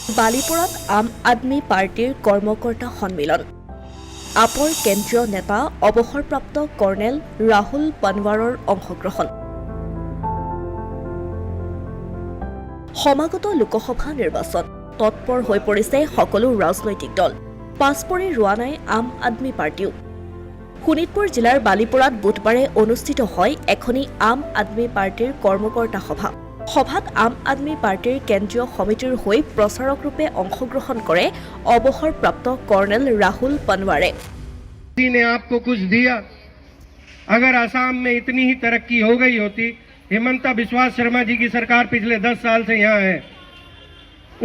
বালিপৰাত আম আদমি পাৰ্টিৰ কৰ্মকৰ্তা সন্মিলন। আপৰ কেন্দ্ৰীয় নেতা অৱসৰপ্ৰাপ্ত কৰ্ণেল ৰাহুল পনৱাৰৰ অংশগ্ৰহণ। সমাগত লোকসভা নিৰ্বাচন তৎপৰ হৈ পৰিছে সকলো ৰাজনৈতিক দল। পাছপৰি ৰোৱা নাই আম আদমি পাৰ্টিও। শোণিতপুৰ জিলাৰ বালিপৰাত বুধবাৰে অনুষ্ঠিত হয় এখনি আম আদমি পাৰ্টিৰ কৰ্মকৰ্তা সভা। সভাত আম আদমি পাৰ্টিৰ কেন্দ্ৰীয় সমিতিৰ হৈ প্ৰচাৰক ৰূপে অংশগ্ৰহণ কৰে অৱসৰপ্ৰাপ্ত কৰ্ণেল ৰাহুল পনৱাৰে। ने आपको कुछ दिया, अगर असम में इतनी ही तरक्की हो गई होती, हिमंता बिस्वा शर्मा जी की सरकार पिछले 10 साल से यहाँ है,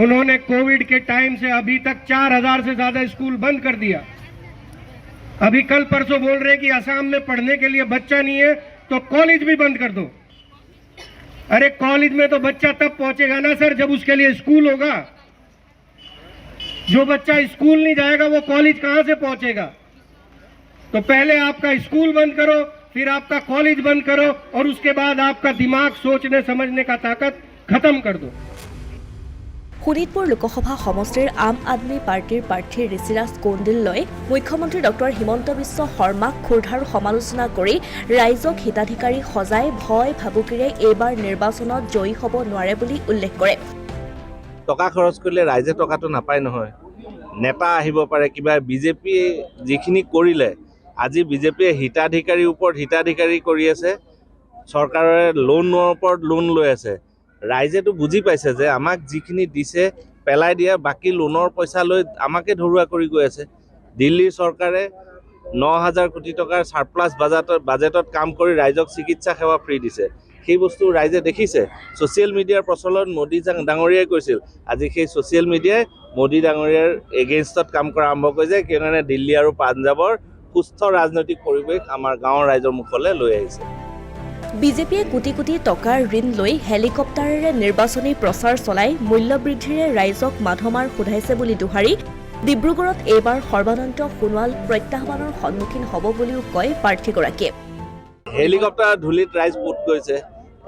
उन्होंने कोविड के टाइम से अभी तक 4000 से ज्यादा स्कूल बंद कर दिया। अभी कल परसों बोल रहे कि असम में पढ़ने के लिए बच्चा नहीं है तो कॉलेज भी बंद कर दो। अरे कॉलेज में तो बच्चा तब पहुंचेगा ना सर जब उसके लिए स्कूल होगा। जो बच्चा स्कूल नहीं जाएगा वो कॉलेज कहां से पहुंचेगा? तो पहले आपका स्कूल बंद करो, फिर आपका कॉलेज बंद करो और उसके बाद आपका दिमाग सोचने समझने का ताकत खत्म कर दो। শোণিতপুৰ লোকসভা সমষ্টিৰ আম আদমি পাৰ্টিৰ প্ৰাৰ্থী ঋষিৰাজ কৌন্দিললৈ মুখ্যমন্ত্ৰী ডক্টৰ হিমন্ত বিশ্ব শৰ্মাক ক্ষুৰধাৰ সমালোচনা কৰি ৰাইজক হিতাধিকাৰী সজাই ভয় ভাবুকিৰে এইবাৰ নিৰ্বাচনত জয়ী হ'ব নোৱাৰে বুলি উল্লেখ কৰে। টকা খৰচ কৰিলে ৰাইজে টকাটো নাপায় নহয়। নেতা আহিব পাৰে, কিবা বিজেপিয়ে যিখিনি কৰিলে, আজি বিজেপিয়ে হিতাধিকাৰীৰ ওপৰত হিতাধিকাৰী কৰি আছে, চৰকাৰে লোনৰ ওপৰত লোন লৈ আছে। ৰাইজেতো বুজি পাইছে যে আমাক যিখিনি দিছে পেলাই দিয়া, বাকী লোনৰ পইচা লৈ আমাকে ধৰুৱা কৰি গৈ আছে। দিল্লীৰ চৰকাৰে 9000 কোটি টকাৰ ছাৰপ্লাছ বাজেটত কাম কৰি ৰাইজক চিকিৎসা সেৱা ফ্ৰী দিছে। সেই বস্তু ৰাইজে দেখিছে। ছ'চিয়েল মিডিয়াৰ প্ৰচলন মোদী ডাঙৰীয়াই কৈছিল, আজি সেই ছ'চিয়েল মিডিয়াই মোদী ডাঙৰীয়াৰ এগেইনষ্টত কাম কৰা আৰম্ভ কৰিছে, কিয়নো দিল্লী আৰু পাঞ্জাৱৰ সুস্থ ৰাজনৈতিক পৰিৱেশ আমাৰ গাঁৱৰ ৰাইজৰ মুখলৈ লৈ আহিছে। বিজেপিয়ে কোটি কোটি টকাৰ ঋণ লৈ হেলিকপ্টাৰেৰে নিৰ্বাচনী প্ৰচাৰ চলাই মূল্যবৃদ্ধিৰে ৰাইজক মাধমাৰ সোধাইছে বুলি দোহাৰি ডিব্ৰুগড়ত এইবাৰ সৰ্বানন্দ সোণোৱাল প্ৰত্যাহ্বানৰ সন্মুখীন হ'ব বুলিও কয় প্ৰাৰ্থীগৰাকীয়ে। হেলিকপ্টাৰ ধূলিত ৰাইজ পোত গৈছে।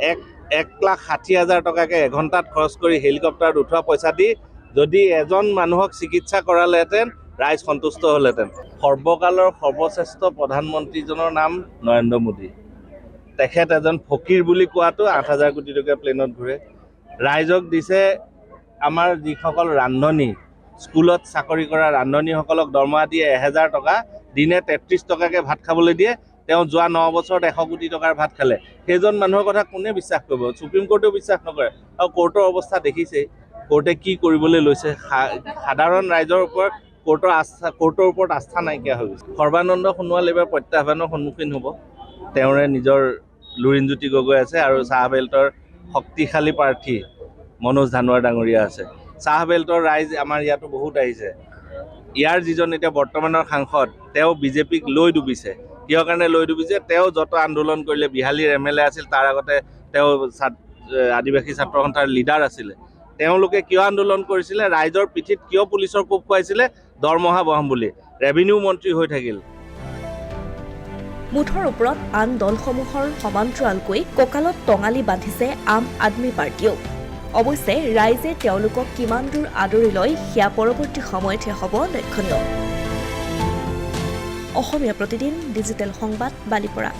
1,60,000 টকাকৈ এঘণ্টাত খৰচ কৰি হেলিকপ্টাৰত উঠোৱা পইচা দি যদি এজন মানুহক চিকিৎসা কৰালেহেঁতেন ৰাইজ সন্তুষ্ট হ'লহেঁতেন। সৰ্বকালৰ সৰ্বশ্ৰেষ্ঠ প্ৰধানমন্ত্ৰীজনৰ নাম নৰেন্দ্ৰ মোদী। তেখেত এজন ফকীৰ বুলি কোৱাটো 8000 কোটি টকীয়া প্লেনত ঘূৰে। ৰাইজক দিছে আমাৰ যিসকল ৰান্ধনী, স্কুলত চাকৰি কৰা ৰান্ধনীসকলক দৰমহা দিয়ে 1000 টকা, দিনে 33 টকাকৈ ভাত খাবলৈ দিয়ে। তেওঁ যোৱা 9 বছৰত 100 কোটি টকাৰ ভাত খালে। সেইজন মানুহৰ কথা কোনে বিশ্বাস কৰিব? সুপ্ৰিম কোৰ্টেও বিশ্বাস নকৰে। আৰু কোৰ্টৰ অৱস্থা দেখিছেই, কোৰ্টে কি কৰিবলৈ লৈছে। সাধাৰণ ৰাইজৰ ওপৰত কোৰ্টৰ ওপৰত আস্থা নাইকিয়া হৈ গৈছে। সৰ্বানন্দ সোণোৱাল এইবাৰ প্ৰত্যাহ্বানৰ সন্মুখীন হ'ব। তেওঁৰে নিজৰ লুৰিণজ্যোতি গগৈ আছে আৰু চাহ বেল্টৰ শক্তিশালী প্ৰাৰ্থী মনোজ ধানোৱাৰ ডাঙৰীয়া আছে। চাহ বেল্টৰ ৰাইজ আমাৰ ইয়াতো বহুত আহিছে। ইয়াৰ যিজন এতিয়া বৰ্তমানৰ সাংসদ, তেওঁ বিজেপিক লৈ ডুবিছে। কিহৰ কাৰণে লৈ ডুবিছে? তেওঁ যত আন্দোলন কৰিলে, বিহালীৰ MLA আছিল, তাৰ আগতে তেওঁ আদিবাসী ছাত্ৰ সন্থাৰ লিডাৰ আছিলে। তেওঁলোকে কিয় আন্দোলন কৰিছিলে? ৰাইজৰ পিঠিত কিয় পুলিচৰ কোব খুৱাইছিলে? দৰমহা বঢ়াম বুলি। ৰেভিনিউ মন্ত্ৰী হৈ থাকিল। মুঠৰ ওপৰত আন দলসমূহৰ সমান্তৰালকৈ কঁকালত টঙালি বান্ধিছে আম আদমি পাৰ্টিয়েও। অৱশ্যে ৰাইজে তেওঁলোকক কিমান দূৰ আদৰি লয় সেয়া পৰৱৰ্তী সময়তহে হ'ব লক্ষণীয়। অসমীয়া প্ৰতিদিন ডিজিটেল সংবাদ বালিপৰা।